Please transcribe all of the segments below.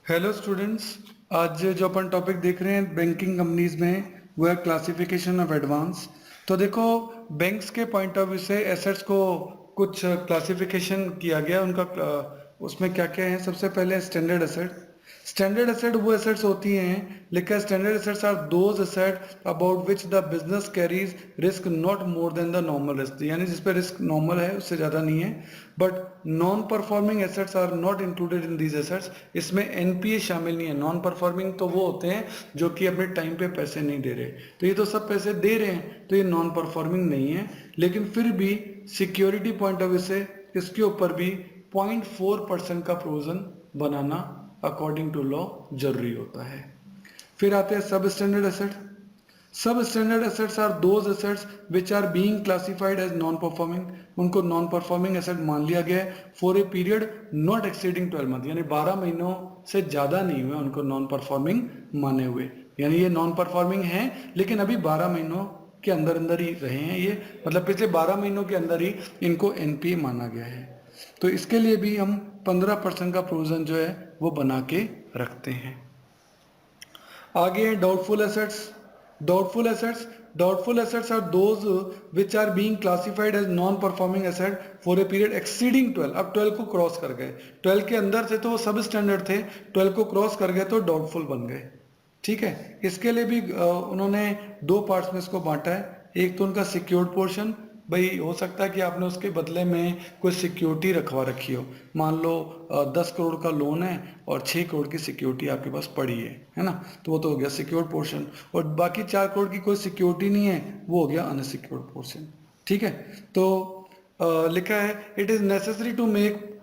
Hello students. आज जो अपन topic देख रहे हैं बैंकिंग कंपनीज में वो है क्लासिफिकेशन ऑफ एडवांस। तो देखो, बैंक्स के पॉइंट ऑफ व्यू से एसेट्स को कुछ क्लासिफिकेशन किया गया उनका। उसमें क्या क्या है, सबसे पहले स्टैंडर्ड एसेट। स्टैंडर्ड एसेट वो एसेट्स होती हैं, लिखा है standard assets are those asset about which the business carries risk not more than the normal risk, यानी जिस पे रिस्क नॉर्मल है उससे ज़्यादा नहीं है। But non performing assets are not included in these assets. इसमें एनपीए शामिल नहीं है। नॉन परफॉर्मिंग तो वो होते हैं जो कि अपने टाइम पे पैसे नहीं दे रहे, तो ये तो सब पैसे दे रहे हैं, तो ये नॉन परफॉर्मिंग नहीं है। लेकिन फिर भी सिक्योरिटी पॉइंट ऑफ व्यू से इसके ऊपर भी 0.4% का प्रोविजन बनाना अकॉर्डिंग टू लॉ जरूरी होता है। फिर आते हैं substandard asset. Substandard assets are those assets which are being classified as non performing. उनको नॉन परफॉर्मिंग एसेट मान लिया गया है for a period not exceeding 12 month, यानी 12 महीनों से ज्यादा नहीं हुए उनको नॉन परफॉर्मिंग माने हुए। यानी ये नॉन परफॉर्मिंग है लेकिन अभी 12 महीनों के अंदर अंदर ही रहे हैं ये, मतलब पिछले 12 महीनों के अंदर ही इनको एनपीए माना गया है। तो इसके लिए भी हम 15% का प्रोविजन जो है वो बना के रखते हैं। आगे हैं doubtful assets. Doubtful assets, doubtful assets are those which are being classified as non performing asset for a period exceeding 12। अब 12 को क्रॉस कर गए, 12 के अंदर थे तो वो सब स्टैंडर्ड थे, 12 को क्रॉस कर गए तो डाउटफुल बन गए। ठीक है, इसके लिए भी उन्होंने दो पार्ट्स में इसको बांटा है। एक तो उनका सिक्योर्ड पोर्शन, भाई हो सकता है कि आपने उसके बदले में कोई सिक्योरिटी रखवा रखी हो। मान लो 10 करोड़ का लोन है और 6 करोड़ की सिक्योरिटी आपके पास पड़ी है ना, तो वो तो हो गया सिक्योर्ड पोर्शन। और बाकी 4 करोड़ की कोई सिक्योरिटी नहीं है, वो हो गया अनसिक्योर्ड पोर्शन। ठीक है, तो लिखा है it is necessary to make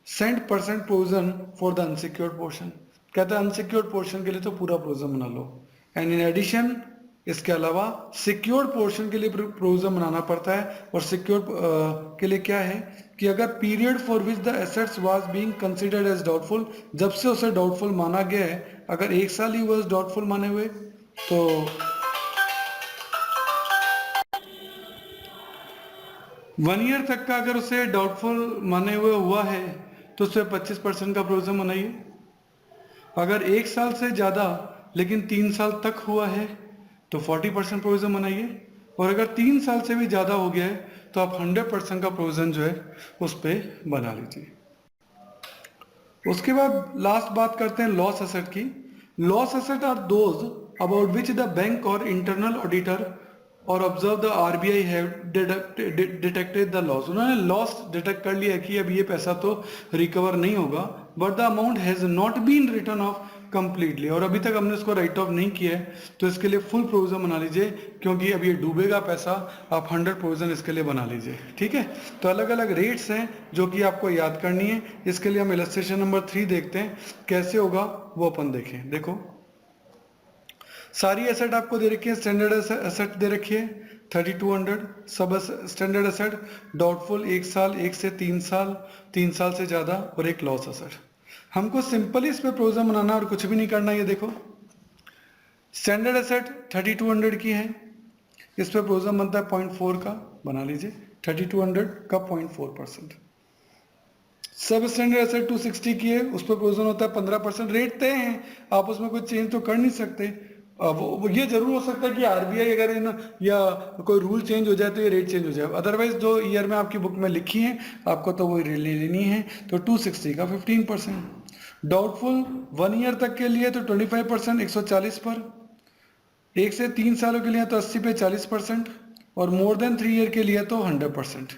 cent percent provision for the unsecured portion. कहता है अनसिक्योर्ड पोर्शन के लिए तो पूरा प्रोविजन बना लो। एंड इन एडिशन, इसके अलावा सिक्योर्ड पोर्शन के लिए प्रोविजन बनाना पड़ता है। और सिक्योर्ड के लिए क्या है कि अगर period for which the assets was being considered as doubtful, जब से उसे डाउटफुल माना गया है, अगर 1 साल ही हुआ डाउटफुल माने हुए तो 1 ईयर तक का अगर उसे डाउटफुल माने हुए हुआ है तो उसे 25% का प्रोविजन बनाइए। अगर 1 साल से ज़्यादा लेकिन 3 साल तक हुआ है तो 40% प्रोविजन बनाइए। और अगर 3 साल से भी ज़्यादा हो गया है तो आप 100% का प्रोविजन जो है उस पर बना लीजिए। उसके बाद लास्ट बात करते हैं लॉस एसेट की। Loss asset are those about which the bank और इंटरनल ऑडिटर और observe the RBI have detected the loss. उन्होंने लॉस डिटेक्ट कर लिया कि अब ये पैसा तो रिकवर नहीं होगा, but the amount has not been return of completely, और अभी तक हमने उसको राइट ऑफ नहीं किया है, तो इसके लिए फुल प्रोविजन बना लीजिए। क्योंकि अब ये डूबेगा पैसा, आप 100 प्रोविजन इसके लिए बना लीजिए। ठीक है, तो अलग अलग रेट्स हैं जो कि आपको याद करनी है। इसके लिए हम इलस्ट्रेशन नंबर 3 देखते हैं कैसे होगा, वो अपन देखें। देखो, सारी एसेट आपको दे रखी है। स्टैंडर्ड एसेट दे रखी है 3200, सब स्टैंडर्ड एसेट, डाउटफुल 1 साल, 1 से 3 साल, 3 साल से ज़्यादा, और एक लॉस एसेट। हमको सिंपली इस पे प्रोविजन बनाना और कुछ भी नहीं करना। ये देखो, स्टैंडर्ड एसेट 3200 की है, इस पे प्रोविजन बनता है 0.4 का, बना लीजिए 3200 का 0.4%। सब स्टैंडर्ड एसेट 260 की है, उस पर प्रोविजन होता है 15%। रेट तय है, आप उसमें कुछ चेंज तो कर नहीं सकते। अब ये जरूर हो सकता है कि आरबीआई अगर इन या कोई रूल चेंज हो जाए तो ये रेट चेंज हो जाए, अदरवाइज जो ईयर में आपकी बुक में लिखी है आपको तो वो ले लेनी है। तो 260 का 15%। डाउटफुल 1 ईयर तक के लिए तो 25%, 140 पर। 1 से 3 सालों के लिए तो 80 पे 40%, और मोर देन 3 ईयर के लिए तो 100%।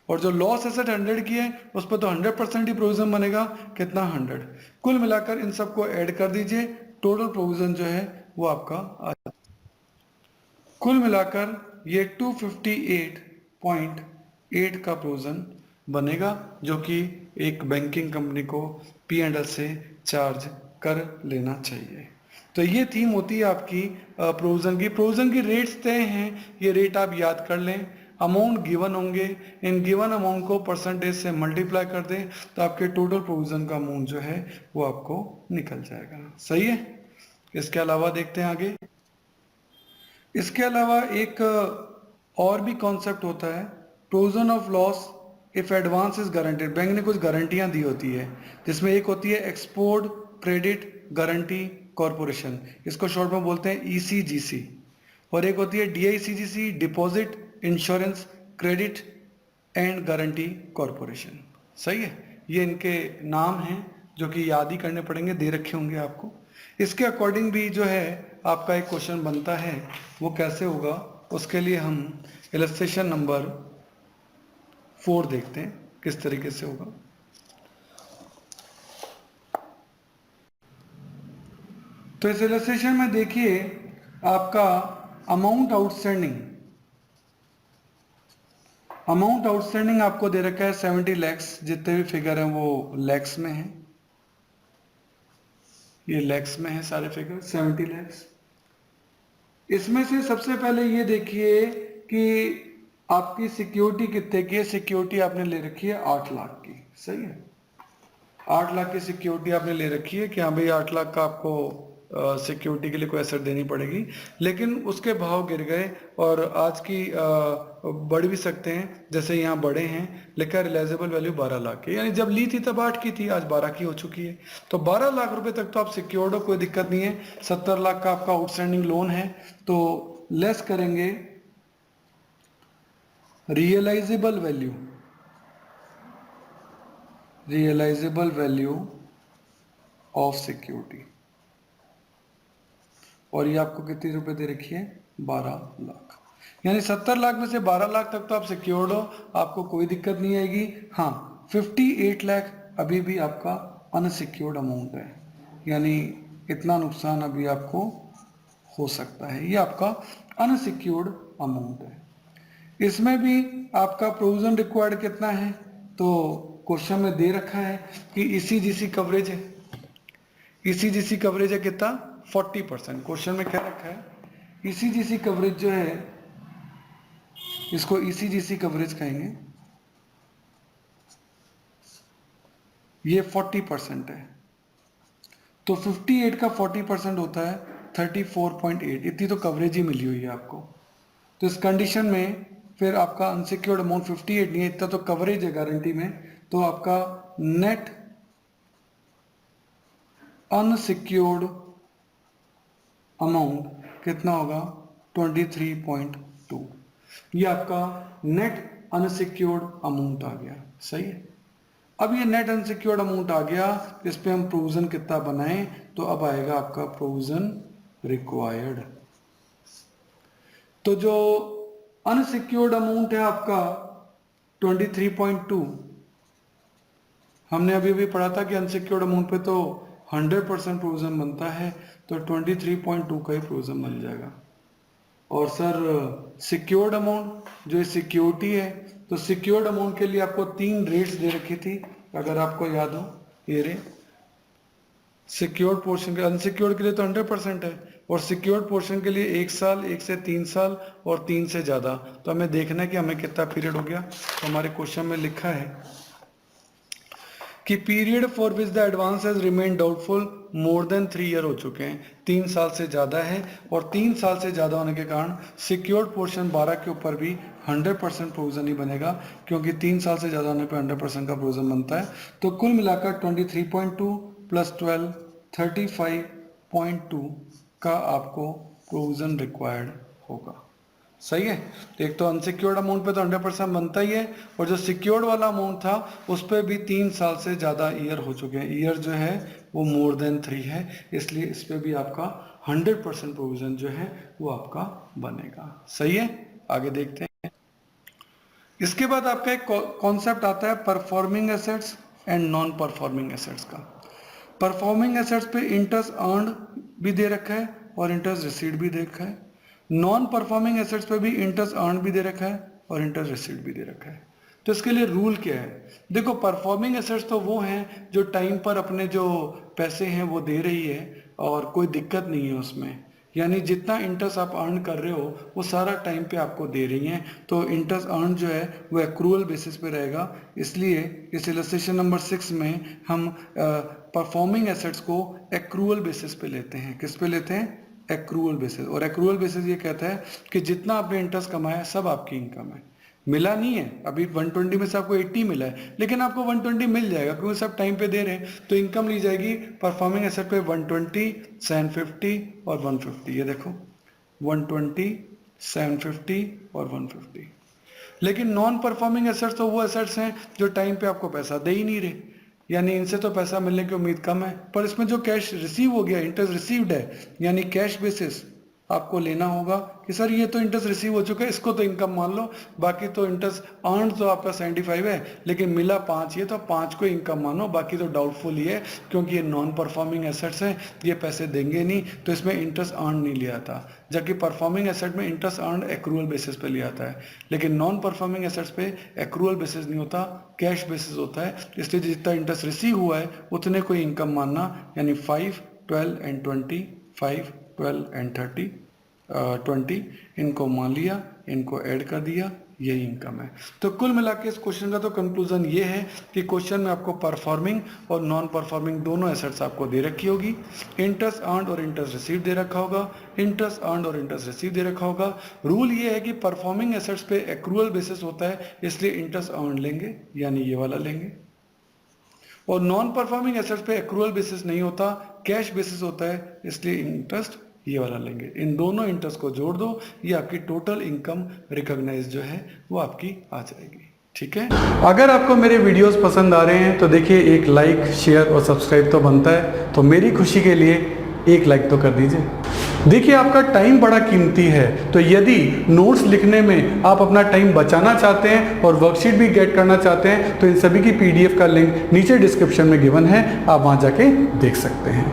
और जो लॉस एसेट 100 की है उस पर तो 100% ही प्रोविजन बनेगा। कितना? 100। कुल मिलाकर इन सबको ऐड कर दीजिए, टोटल प्रोविजन जो है वो आपका आ जाता है। कुल मिलाकर ये 258.8 का प्रोविजन बनेगा, जो कि एक बैंकिंग कंपनी को P&L से चार्ज कर लेना चाहिए। तो ये थीम होती है आपकी प्रोविजन की। प्रोविजन की रेट्स तय हैं, ये रेट आप याद कर लें। अमाउंट गिवन होंगे, इन गिवन अमाउंट को परसेंटेज से मल्टीप्लाई कर दें तो आपके टोटल प्रोविजन का अमाउंट जो है वो आपको निकल जाएगा। सही है। इसके अलावा देखते हैं आगे। इसके अलावा एक और भी कॉन्सेप्ट होता है, provision of loss if advance is guaranteed, bank ने कुछ गारंटियां दी होती है, जिसमें एक होती है एक्सपोर्ट क्रेडिट गारंटी कॉरपोरेशन, इसको शॉर्ट में बोलते हैं ईसीजीसी, और एक होती है DICGC, deposit insurance credit and guarantee corporation. सही है, ये इनके नाम हैं जो कि याद ही करने पड़ेंगे, दे रखे होंगे आपको। इसके अकॉर्डिंग भी जो है आपका एक क्वेश्चन बनता है, वो कैसे होगा, उसके लिए हम इलस्ट्रेशन नंबर 4 देखते हैं किस तरीके से होगा। तो इस इलस्ट्रेशन में देखिए आपका अमाउंट आउटस्टैंडिंग आपको दे रखा है 70 लैक्स, जितने भी फिगर हैं वो लैक्स में हैं, ये लैक्स में है सारे फिगर 70 लैक्स। इसमें से सबसे पहले ये देखिए कि आपकी सिक्योरिटी कितने की है। सिक्योरिटी आपने ले रखी है 8 लाख की, सही है, 8 लाख की सिक्योरिटी आपने ले रखी है कि हाँ भाई 8 लाख का आपको सिक्योरिटी के लिए कोई एसेट देनी पड़ेगी, लेकिन उसके भाव गिर गए और आज की बढ़ भी सकते हैं, जैसे यहाँ बढ़े हैं, लिखा रिलाइजेबल वैल्यू 12 लाख की, यानी जब ली थी तब 8 की थी, आज 12 की हो चुकी है। तो 12 लाख रुपए तक तो आप सिक्योर्ड हो, कोई दिक्कत नहीं है। 70 लाख का आपका आउटस्टैंडिंग लोन है, तो लेस करेंगे रियलाइजेबल वैल्यू ऑफ सिक्योरिटी, और ये आपको कितनी रुपए दे रखी है 12 लाख, यानी 70 लाख में से 12 लाख तक तो आप सिक्योर्ड हो, आपको कोई दिक्कत नहीं आएगी। हाँ, 58 लाख अभी भी आपका अनसिक्योर्ड अमाउंट है, यानी इतना नुकसान अभी आपको हो सकता है, ये आपका अनसिक्योर्ड अमाउंट है। इसमें भी आपका प्रोविजन रिक्वायर्ड कितना है, तो क्वेश्चन में दे रखा है कि ईसीजीसी कवरेज है, ईसीजीसी कवरेज है कितना 40%, क्वेश्चन में क्या रखा है ईसीजीसी कवरेज जो है, इसको ईसीजीसी कवरेज कहेंगे, ये 40% है, तो 58 का 40% होता है 34.8, इतनी तो कवरेज ही मिली हुई है आपको। तो इस कंडीशन में फिर आपका अनसिक्योर्ड अमाउंट 58 नहीं है, इतना तो कवरेज है गारंटी में, तो आपका नेट अनसिक्योर्ड अमाउंट कितना होगा 23.2, ये आपका नेट अनसिक्योर्ड अमाउंट आ गया। सही है, अब ये नेट अनसिक्योर्ड अमाउंट आ गया, इस पे हम प्रोविजन कितना बनाएं, तो अब आएगा आपका प्रोविजन रिक्वायर्ड। तो जो अनसिक्योर्ड अमाउंट है आपका 23.2, हमने अभी अभी पढ़ा था कि अनसिक्योर्ड अमाउंट पे तो 100% प्रोविजन बनता है, तो 23.2 का ही प्रोविजन बन जाएगा। और सर सिक्योर्ड अमाउंट जो सिक्योरिटी है, तो सिक्योर्ड अमाउंट के लिए आपको 3 रेट्स दे रखी थी, अगर आपको याद हो, ये रे सिक्योर्ड पोर्शन के, अनसिक्योर्ड के लिए तो 100% है, और सिक्योर्ड पोर्शन के लिए 1 साल, 1 से 3 साल और 3 से ज़्यादा। तो हमें देखना है कि हमें कितना पीरियड हो गया। तो हमारे क्वेश्चन में लिखा है कि period for which the advance has remain doubtful more than 3 year हो चुके हैं, 3 साल से ज़्यादा है, और 3 साल से ज़्यादा होने के कारण सिक्योर्ड पोर्शन 12 के ऊपर भी 100% प्रोविजन ही बनेगा, क्योंकि 3 साल से ज़्यादा होने पर 100% का प्रोविजन बनता है। तो कुल मिलाकर 23.2 प्लस 12 35.2 का आपको प्रोविजन रिक्वायर्ड होगा। सही है, तो एक तो अनसिक्योर्ड अमाउंट पे तो 100% बनता ही है, और जो सिक्योर्ड वाला अमाउंट था उस पर भी 3 साल से ज़्यादा ईयर हो चुके हैं, ईयर जो है वो मोर देन 3 है, इसलिए इस पर भी आपका 100% प्रोविजन जो है वो आपका बनेगा। सही है, आगे देखते हैं। इसके बाद आपका एक कॉन्सेप्ट आता है performing assets and non performing assets का। परफॉर्मिंग एसेट्स पे इंटरेस्ट अर्न भी दे रखा है और इंटरेस्ट रिसीव्ड भी दे रखा है। नॉन परफॉर्मिंग एसेट्स पे भी इंटरेस्ट अर्न भी दे रखा है और इंटरेस्ट रिसीव्ड भी दे रखा है। तो इसके लिए रूल क्या है, देखो परफॉर्मिंग एसेट्स तो वो हैं जो टाइम पर अपने जो पैसे हैं वो दे रही है और कोई दिक्कत नहीं है उसमें, यानी जितना इंटरेस्ट आप अर्न कर रहे हो वो सारा टाइम पे आपको दे रही हैं, तो इंटरेस्ट अर्न जो है वो एक्रूअल बेसिस पे रहेगा। इसलिए इस इलस्ट्रेशन नंबर 6 में हम परफॉर्मिंग एसेट्स को एक्रूअल बेसिस पे लेते हैं। किस पे लेते हैं, एक्रूअल बेसिस। और एक्रूअल बेसिस ये कहता है कि जितना आपने इंटरेस्ट कमाया सब आपकी इनकम है, मिला नहीं है अभी, 120 में से आपको 80 मिला है, लेकिन आपको 120 मिल जाएगा क्योंकि सब टाइम पे दे रहे हैं। तो इनकम ली जाएगी परफॉर्मिंग एसेट पे 120, 750 और 150। ये देखो 120, 750 और 150। लेकिन नॉन परफॉर्मिंग एसेट्स तो वो एसेट्स हैं जो टाइम पे आपको पैसा दे ही नहीं रहे, यानी इनसे तो पैसा मिलने की उम्मीद कम है। पर इसमें जो कैश रिसीव हो गया, इंटरेस्ट रिसीव्ड है, यानी कैश बेसिस आपको लेना होगा कि सर ये तो इंटरेस्ट रिसीव हो चुका है, इसको तो इनकम मान लो, बाकी तो इंटरेस्ट अर्न तो आपका 75 है लेकिन मिला 5, ये तो 5 को इनकम मानो, बाकी तो डाउटफुल ही है क्योंकि ये नॉन परफॉर्मिंग एसेट्स हैं, ये पैसे देंगे नहीं, तो इसमें इंटरेस्ट अर्न नहीं लिया था। जबकि परफॉर्मिंग एसेट में इंटरेस्ट अर्न एक्रूअल बेसिस पे लिया था है, लेकिन नॉन परफॉर्मिंग एसेट्स पे एक्रूअल बेसिस नहीं होता, कैश बेसिस होता है। इसलिए जितना इंटरेस्ट रिसीव हुआ है उतने को इनकम मानना, यानी 5, 12 एंड 20, 5, 12 एंड 30, 20 इनको मान लिया, इनको ऐड कर दिया, यही इनकम है। तो कुल मिला के इस क्वेश्चन का तो कंक्लूजन ये है कि क्वेश्चन में आपको परफॉर्मिंग और नॉन परफॉर्मिंग दोनों एसेट्स आपको दे रखी होगी, इंटरेस्ट अर्न्ड और इंटरेस्ट रिसीव दे रखा होगा, इंटरेस्ट अर्न्ड और इंटरेस्ट रिसीव दे रखा होगा। रूल ये है कि परफॉर्मिंग एसेट्स पे एक्रूअल बेसिस होता है, इसलिए इंटरेस्ट अर्न्ड लेंगे, यानी ये वाला लेंगे, और नॉन परफॉर्मिंग एसेट्स पे एक्रूअल बेसिस नहीं होता, कैश बेसिस होता है, इसलिए इंटरेस्ट ये वाला लेंगे। इन दोनों इंटरेस्ट को जोड़ दो, ये आपकी टोटल इनकम रिकॉग्नाइज जो है वो आपकी आ जाएगी। ठीक है, अगर आपको मेरे वीडियोस पसंद आ रहे हैं तो देखिए एक लाइक, शेयर और सब्सक्राइब तो बनता है, तो मेरी खुशी के लिए एक लाइक तो कर दीजिए। देखिए आपका टाइम बड़ा कीमती है, तो यदि नोट्स लिखने में आप अपना टाइम बचाना चाहते हैं और वर्कशीट भी गेट करना चाहते हैं तो इन सभी की PDF का लिंक नीचे डिस्क्रिप्शन में गिवन है, आप वहां जाके देख सकते हैं।